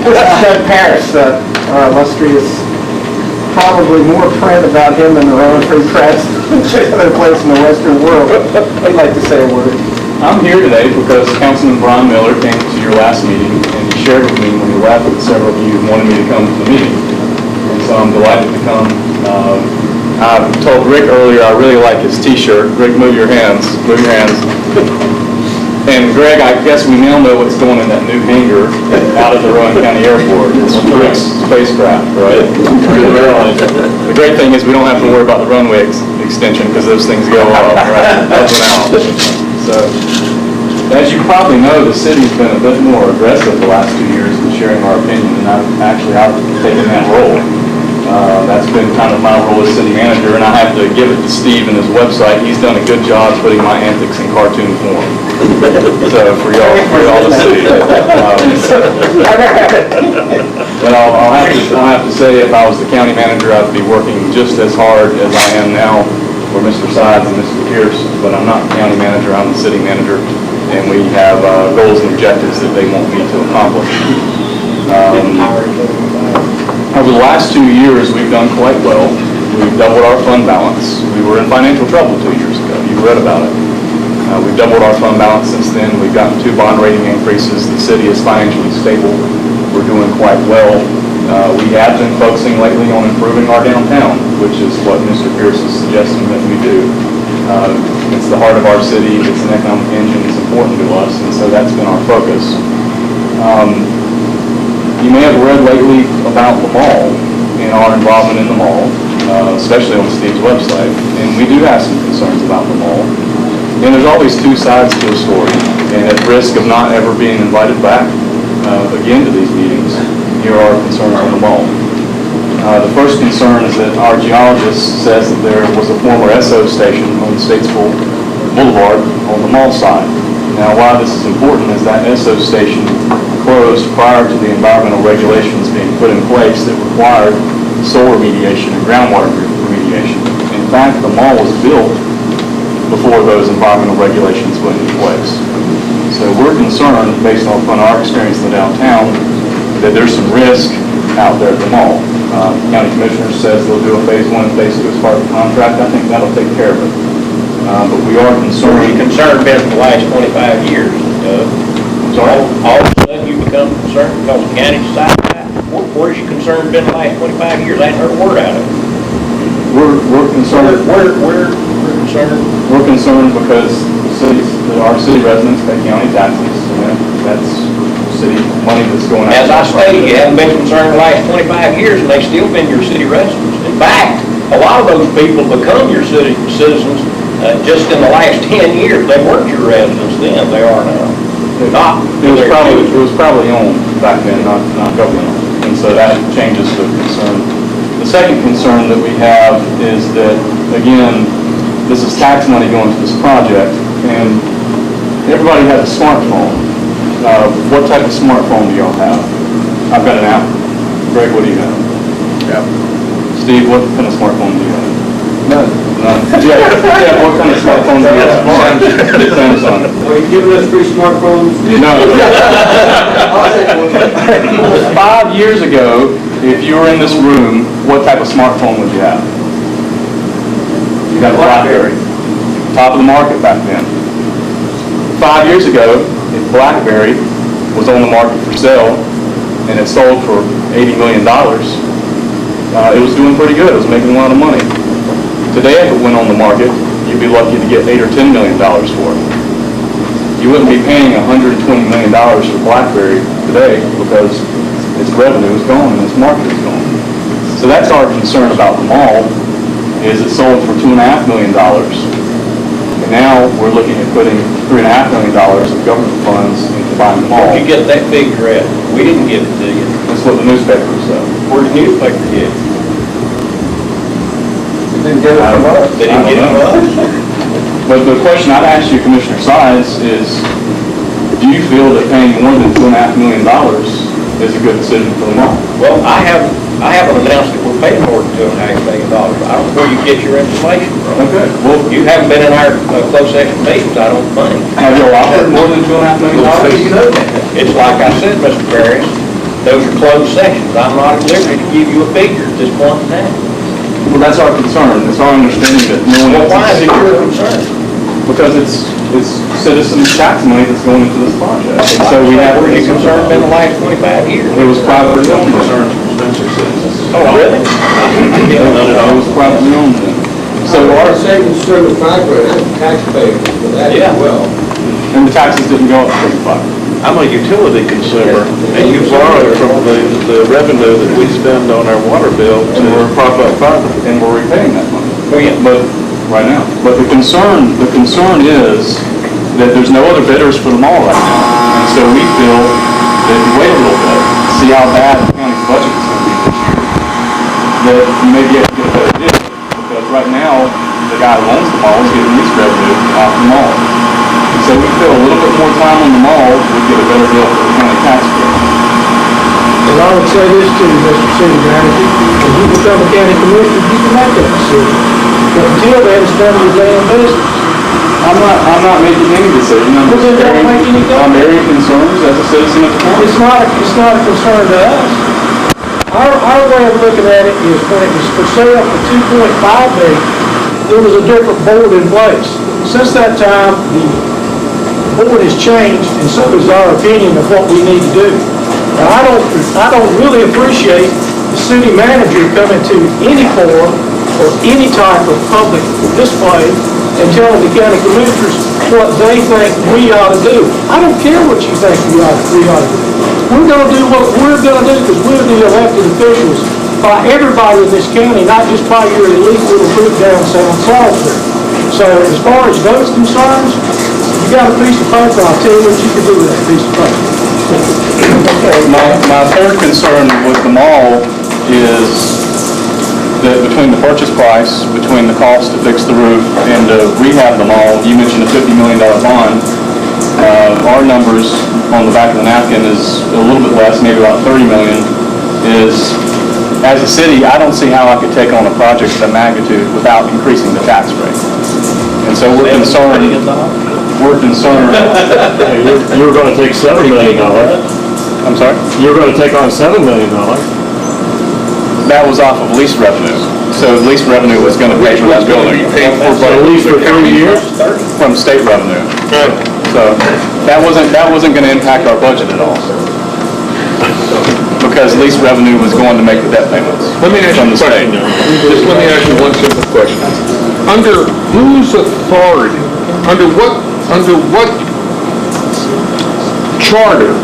This is Doug Parrish, our illustrious, probably more print about him in the Rowan Free Press than any other place in the Western world. I'd like to say a word. I'm here today because Councilman Brian Miller came to your last meeting and he shared with me when he left that several of you wanted me to come to the meeting. And so I'm delighted to come. I told Rick earlier I really like his t-shirt. Rick, move your hands. Move your hands. And Greg, I guess we now know what's going in that new hangar out of the Rowan County Airport. It's Rick's spacecraft, right? The great thing is we don't have to worry about the runway extension because those things go up and out. So, as you probably know, the city's been a bit more aggressive the last 2 years in sharing our opinion, and I've taken that role. That's been kind of my role as city manager, and I have to give it to Steve and his website. He's done a good job putting my antics in cartoon form. So for y'all to see. But I'll have to say, if I was the county manager, I'd be working just as hard as I am now for Mr. Sides and Mr. Pierce. But I'm not the county manager, I'm the city manager, and we have goals and objectives that they want me to accomplish. Over the last 2 years, we've done quite well. We've doubled our fund balance. We were in financial trouble 2 years ago. You read about it. We've doubled our fund balance since then. We've gotten 2 bond rating increases. The city is financially stable. We're doing quite well. We have been focusing lately on improving our downtown, which is what Mr. Pierce is suggesting that we do. It's the heart of our city. It's an economic engine. It's important to us, and so that's been our focus. You may have read lately about the mall and our involvement in the mall, especially on Steve's website, and we do have some concerns about the mall. And there's always 2 sides to a story, and at risk of not ever being invited back again to these meetings, here are our concerns on the mall. The first concern is that our geologist says that there was a former SO station on Statesville Boulevard on the mall side. Now, why this is important is that SO station closed prior to the environmental regulations being put in place that required soil remediation and groundwater remediation. In fact, the mall was built before those environmental regulations went into place. So we're concerned, based on our experience in the downtown, that there's some risk out there at the mall. The county commissioner says they'll do a phase 1 and phase 2 as part of the contract. I think that'll take care of it. But we are concerned. You're concerned been for the last 25 years. Sorry? All of a sudden you become concerned because the county decided that? Where's your concern been the last 25 years? I ain't heard a word out of it. We're concerned. We're concerned. We're concerned because our city residents pay county taxes, and that's city money that's going out. As I stated, you haven't been concerned the last 25 years, and they've still been your city residents. In fact, a lot of those people become your citizens just in the last 10 years. They weren't your residents then, they are now. It was probably owned back then, not government, and so that changes the concern. The second concern that we have is that, again, this is tax money going to this project, and everybody has a smartphone. What type of smartphone do y'all have? I've got an Apple. Greg, what do you have? Yeah. Steve, what kind of smartphone do you have? None. Yeah, what kind of smartphone do you have? Samsung. Are you giving us free smartphones? No. 5 years ago, if you were in this room, what type of smartphone would you have? You got a BlackBerry. Top of the market back then. 5 years ago, if BlackBerry was on the market for sale and it sold for $80 million, it was doing pretty good. It was making a lot of money. Today, if it went on the market, you'd be lucky to get $8 or $10 million for it. You wouldn't be paying $120 million for BlackBerry today because its revenue is gone and its market is gone. So that's our concern about the mall, is it sold for $2.5 million. And now we're looking at putting $3.5 million of government funds into buying the mall. Where'd you get that figure at? We didn't give it to you. That's what the newspaper said. Where'd the newspaper get it? They didn't get it from us. They didn't get it from us? But the question I'd ask you, Commissioner Sides, is do you feel that paying more than $2.5 million is a good decision for the mall? Well, I haven't announced that we're paying more than $2.5 million. I don't know where you get your information from. Okay. Well, You haven't been in our closed session meetings, I don't think. have you offered more than $2.5 million? It's like I said, Mr. Parrish, Those are closed sessions. I'm not at liberty to give you a figure at this point in time. Well, that's our concern. It's our understanding that no one Well, else why is it your concern? Because it's citizens' tax money that's going into this project. And so we have. Where's your concern been the last 25 years? It was privately owned. Oh, really? It was privately owned then. So Our savings $35 grand, that's taxpayers for that as well. and the taxes didn't go up to 35. I'm a utility consumer, and you borrow from the revenue that we spend on our water bill to prop up fiber. And we're repaying that money. Oh, yeah. But, right now. But the concern is that there's no other bidders for the mall right now. And so we feel that if we wait a little bit, see how bad the county's budget is going to be this year, that we may be able to get a better deal. Because right now, the guy who owns the mall is getting lease revenue off the mall. And so we feel a little bit more time on the mall, we'd get a better deal for the county taxpayer. And I would say this to you, Mr. City Manager, when you become a county commissioner, you can make that decision. But until then, it's none of your damn business. I'm not making any decision. I'm Well, just then don't make any I'm airing concerns as a citizen of the county. It's not a concern to us. Our way of looking at it is when it was for sale for $2.5 million, there was a different board in place. Since that time, the board has changed, and so is our opinion of what we need to do. Now, I don't really appreciate the city manager coming to any forum or any type of public display and telling the county commissioners what they think we ought to do. I don't care what you think we ought to do. We're gonna do what we're gonna do because we're the elected officials by everybody in this county, not just by your elite little group down South Salisbury. So as far as those concerns, you got a piece of paper, I'll tell you what you can do with that piece of paper. My third concern with the mall is that between the purchase price, between the cost to fix the roof and to rehab the mall, you mentioned a $50 million bond. Our numbers on the back of the napkin is a little bit less, maybe about 30 million, is, as a city, I don't see how I could take on a project of that magnitude without increasing the tax rate. And so we're concerned. You were going to take $7 million. I'm sorry? You were going to take on $7 million. That was off of lease revenue. So lease revenue was going to pay for that building. So lease for 3 years? From state revenue. So that wasn't going to impact our budget at all. Because lease revenue was going to make the debt payments. Let me ask you a question. Just let me ask you one simple question. Under whose authority, under what charter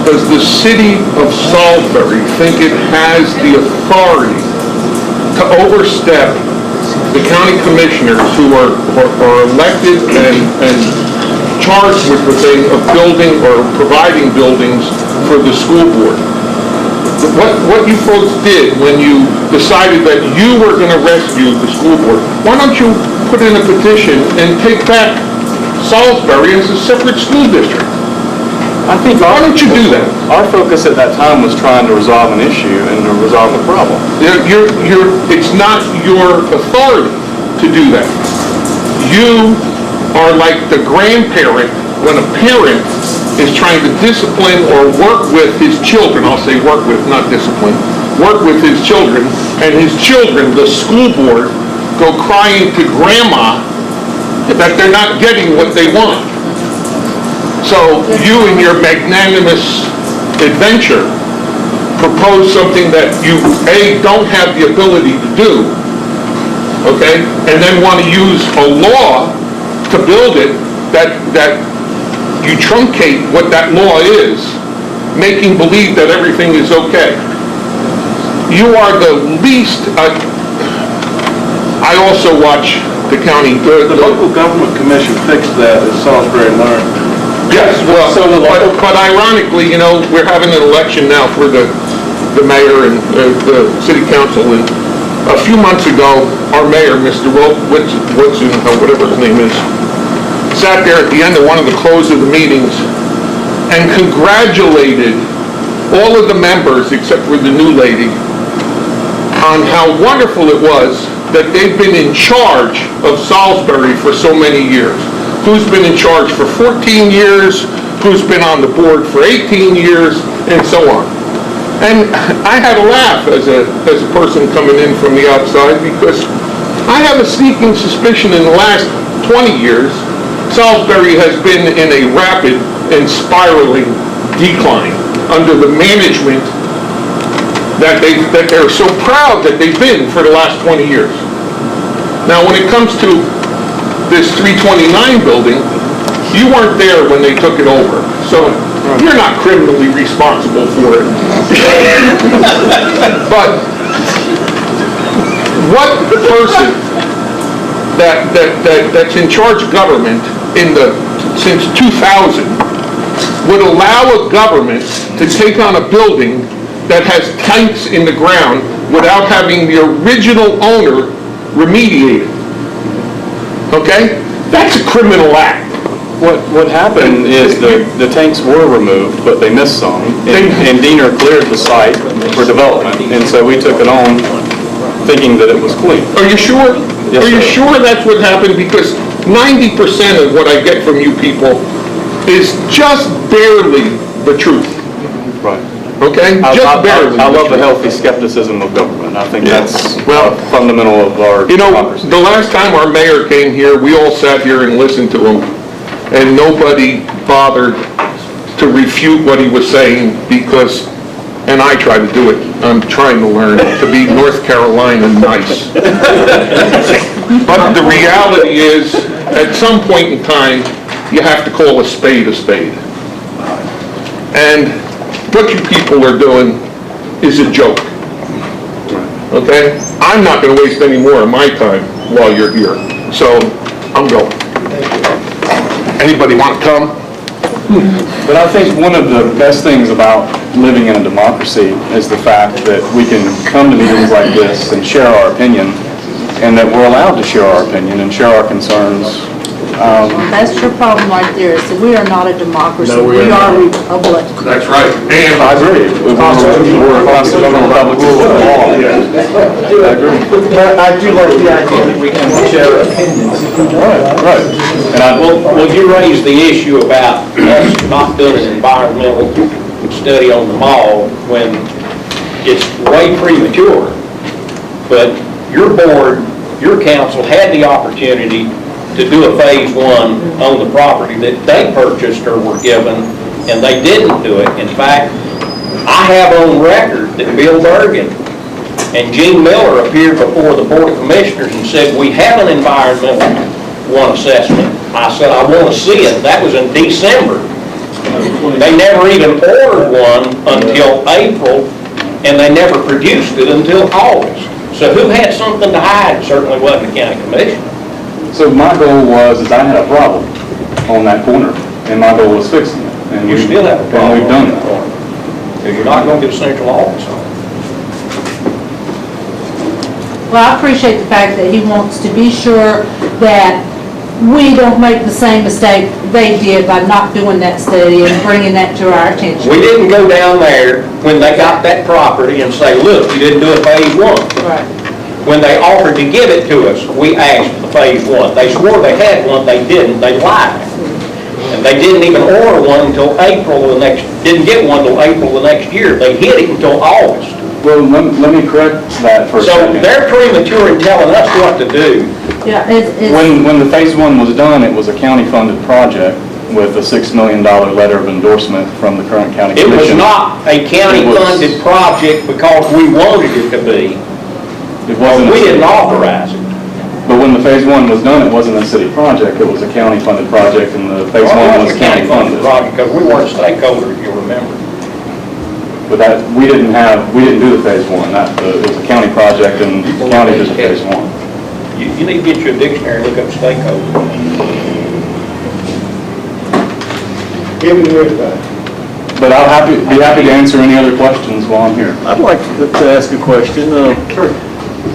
does the city of Salisbury think it has the authority to overstep the county commissioners who are elected and charged with the thing of building or providing buildings for the school board? What you folks did when you decided that you were going to rescue the school board, why don't you put in a petition and take back Salisbury as a separate school district? Why don't you do that? Our focus at that time was trying to resolve an issue and to resolve a problem. It's not your authority to do that. You are like the grandparent when a parent is trying to discipline or work with his children. I'll say work with, not discipline. Work with his children, and his children, the school board, go crying to grandma that they're not getting what they want. So you, in your magnanimous adventure, propose something that you, A, don't have the ability to do, okay, and then want to use a law to build it that you truncate what that law is, making believe that everything is okay. You are the least, I also watch the county. The local government commission fixed that at Salisbury Learn. Yes, well, but ironically, we're having an election now for the mayor and the city council, and a few months ago, our mayor, Mr. Woodson, whatever his name is, sat there at the end of one of the close of the meetings and congratulated all of the members, except for the new lady, on how wonderful it was that they've been in charge of Salisbury for so many years. Who's been in charge for 14 years, who's been on the board for 18 years, and so on. And I had a laugh as a person coming in from the outside, because I have a sneaking suspicion in the last 20 years, Salisbury has been in a rapid and spiraling decline under the management that they're so proud that they've been for the last 20 years. Now, when it comes to this 329 building, you weren't there when they took it over, so you're not criminally responsible for it. But what person that's in charge of government since 2000 would allow a government to take on a building that has tanks in the ground without having the original owner remediate it? Okay? That's a criminal act. What happened is the tanks were removed, but they missed some, and Diener cleared the site for development, and so we took it on thinking that it was clean. Are you sure? Yes, Are you sir. sure that's what happened? Because 90% of what I get from you people is just barely the truth, Right. okay? Just barely. I love the truth. healthy skepticism of government. I think Yeah. that's Well, fundamental of our You know, democracy. the last time our mayor came here, we all sat here and listened to him, and nobody bothered to refute what he was saying, because, and I try to do it, I'm trying to learn to be North Carolina nice. But the reality is, at some point in time, you have to call a spade a spade. And what you people are doing is a joke. Okay? I'm not going to waste any more of my time while you're here, so I'm going. Anybody want to come? But I think one of the best things about living in a democracy is the fact that we can come to meetings like this and share our opinion, and that we're allowed to share our opinion and share our concerns. That's your problem right there, is that we are not a democracy, we are a republic. That's right. And I agree. We're a constitutional republic of law. I agree. But I do like the idea that we can share opinions. Right. And Well, you raised the issue about us not doing an environmental study on the mall when it's way premature. But your board, your council had the opportunity to do a phase one on the property that they purchased or were given, and they didn't do it. In fact, I have on record that Bill Bergen and Gene Miller appeared before the Board of Commissioners and said, we have an environmental one assessment. I said, I want to see it. That was in December. They never even ordered one until April, and they never produced it until August. So who had something to hide? It certainly wasn't the county commission. so my goal was, I had a problem on that corner, and my goal was fixing it. And You still have a problem. And we've done on that it. corner. So you're not going to get a central office on it. Well, I appreciate the fact that he wants to be sure that we don't make the same mistake they did by not doing that study and bringing that to our attention. We didn't go down there when they got that property and say, look, you didn't do a phase one. Right. When they offered to give it to us, we asked for the phase one. They swore they had one, they didn't, they lied. And they didn't even order one until April the next, didn't get one until April the next year. They hid it until August. Well, let me correct that for a So second. they're premature in telling us what to do. Yeah, it's, When the phase one was done, it was a county-funded project with a $6 million letter of endorsement from the current county It commission. was not a county-funded project because we wanted it to be. It wasn't. We didn't authorize it. But when the phase one was done, it wasn't a city project, it was a county-funded project, and the phase one was county-funded. Project because we weren't stakeholders, you'll remember. But that, we didn't do the phase one, it was a county project, and the county did the phase one. You need to get you a dictionary and look up stakeholder. Give me yours back. But I'll be happy to answer any other questions while I'm here. I'd like to ask a question.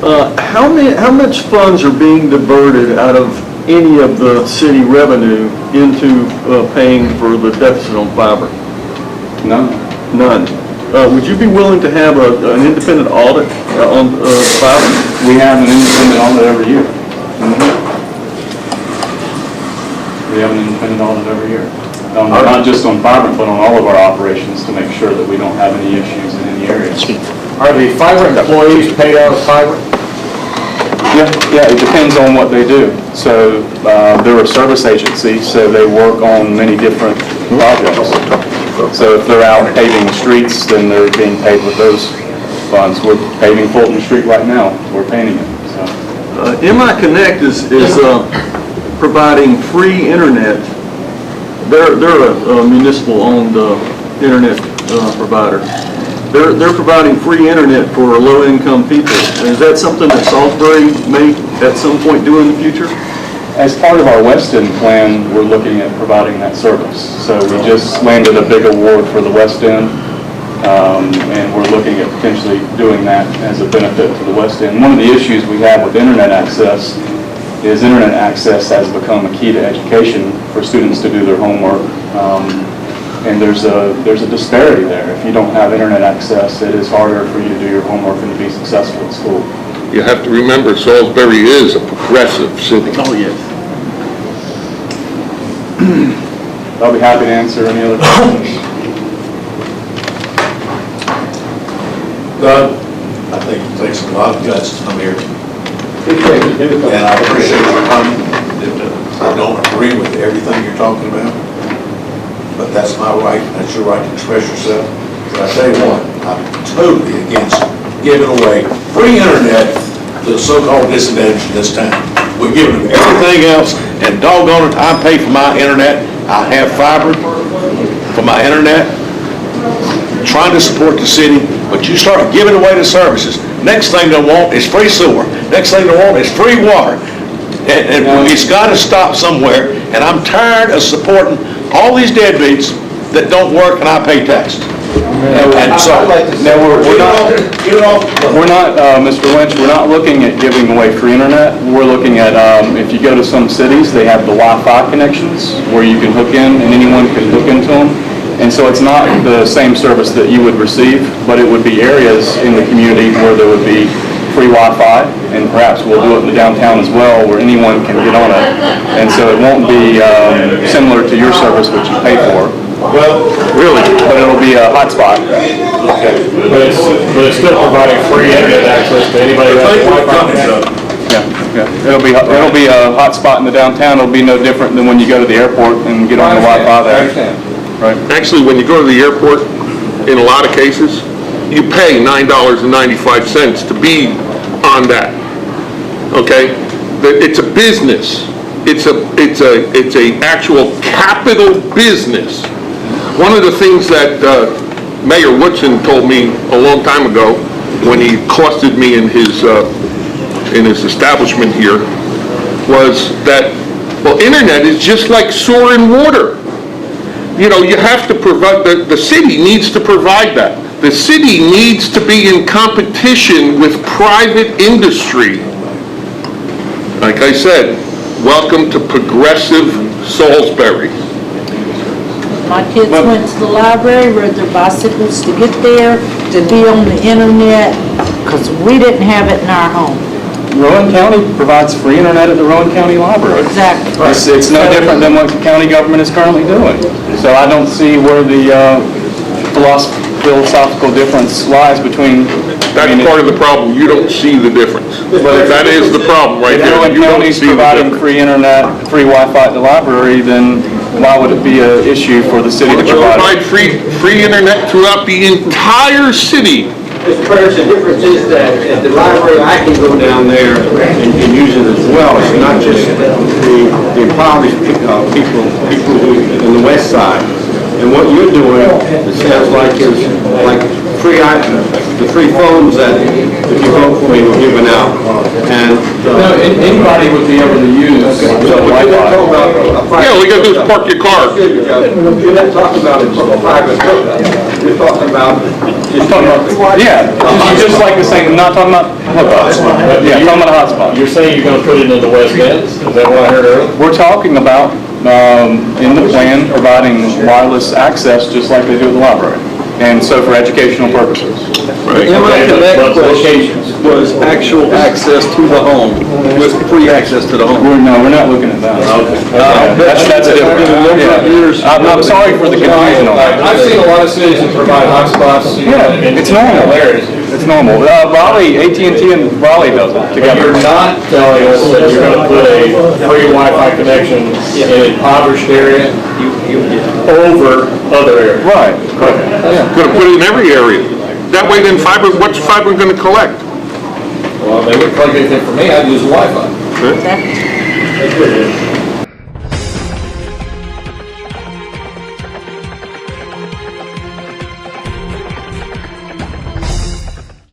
How much funds are being diverted out of any of the city revenue into paying for the deficit on fiber? No? None. Would you be willing to have an independent audit on fiber? We have an independent audit every year. We have an independent audit every year. Not just on fiber, but on all of our operations to make sure that we don't have any issues in any the area. Are the fiber employees paid out of fiber? Yeah, it depends on what they do. So they're a service agency, so they work on many different projects. So if they're out paving streets, then they're being paid with those funds. We're paving Fulton Street right now. We're painting it, so. MI Connect is providing free internet. They're a municipal-owned internet provider. They're providing free internet for low-income people. Is that something that Salisbury may at some point do in the future? As part of our West End plan, we're looking at providing that service. So we just landed a big award for the West End, and we're looking at potentially doing that as a benefit to the West End. One of the issues we have with internet access is internet access has become a key to education for students to do their homework. And there's a disparity there. If you don't have internet access, it is harder for you to do your homework and to be successful at school. You have to remember Salisbury is a progressive city. Oh, yes. I'll be happy to answer any other questions. I think it takes a lot of guts to come here. And I appreciate your coming. I don't agree with everything you're talking about, but that's my right. That's your right to express yourself. But I tell you what, I'm totally against giving away free internet to the so-called disadvantaged in this town. We're giving them everything else, and doggone it, I pay for my internet. I have fiber for my internet, trying to support the city, but you start giving away the services. Next thing they want is free sewer. Next thing they want is free water. And it's got to stop somewhere, and I'm tired of supporting all these deadbeats that don't work and I pay taxes. And so, we're not, Mr. Lynch, we're not looking at giving away free internet. We're looking at, if you go to some cities, they have the Wi-Fi connections where you can hook in and anyone can hook into them. And so it's not the same service that you would receive, but it would be areas in the community where there would be free Wi-Fi, and perhaps we'll do it in the downtown as well, where anyone can get on it. And so it won't be similar to your service, which you pay for. Well, Really, but it'll be a hotspot. okay, but it's still providing free internet access to anybody that has Wi-Fi connection. Yeah. It'll be a hotspot in the downtown. It'll be no different than when you go to the airport and get on the Wi-Fi there. I understand. Right. Actually, when you go to the airport, in a lot of cases, you pay $9.95 to be on that. Okay? It's a business. It's a actual capital business. One of the things that Mayor Woodson told me a long time ago when he accosted me in his establishment here was that, well, internet is just like sewer and water. You know, you have to provide, the city needs to provide that. The city needs to be in competition with private industry. Like I said, welcome to progressive Salisbury. My kids went to the library, rode their bicycles to get there, to be on the internet, because we didn't have it in our home. Rowan County provides free internet at the Rowan County Library. Exactly. It's no different than what the county government is currently doing. So I don't see where the philosophical difference lies between. That's part of the problem. You don't see the difference. That is the problem right there. If Rowan County's providing free internet, free Wi-Fi at the library, then why would it be an issue for the city to provide it? Free internet throughout the entire city. Mr. Curtis, the difference is that at the library, I can go down there and use it as well. It's not just the impoverished people who in the west side. And what you're doing, it sounds like is like the free phones that if you vote for me were given out. And Anybody would be able to use Wi-Fi. Yeah, all you gotta do is park your car. You're not talking about a private hookup. You're talking about just like the same, I'm not talking about hookups. Yeah, I'm talking about a hotspot. You're saying you're gonna put it in the West End? Is that what I heard earlier? We're talking about, in the plan, providing wireless access just like they do at the library. And so for educational purposes. MI Connect was actual access to the home, with free access to the home. We're not looking at that. That's different. Yeah. I'm sorry for the confusion on that. I've seen a lot of cities that provide hotspots. Yeah, it's normal. It's normal. Raleigh, AT&T and Raleigh does it together. You're not telling us that you're gonna put a free Wi-Fi connection in an impoverished area over other areas. Right. Gonna put it in every area. That way then fiber, what's fiber gonna collect? Well, they wouldn't collect anything from me, I'd use the Wi-Fi.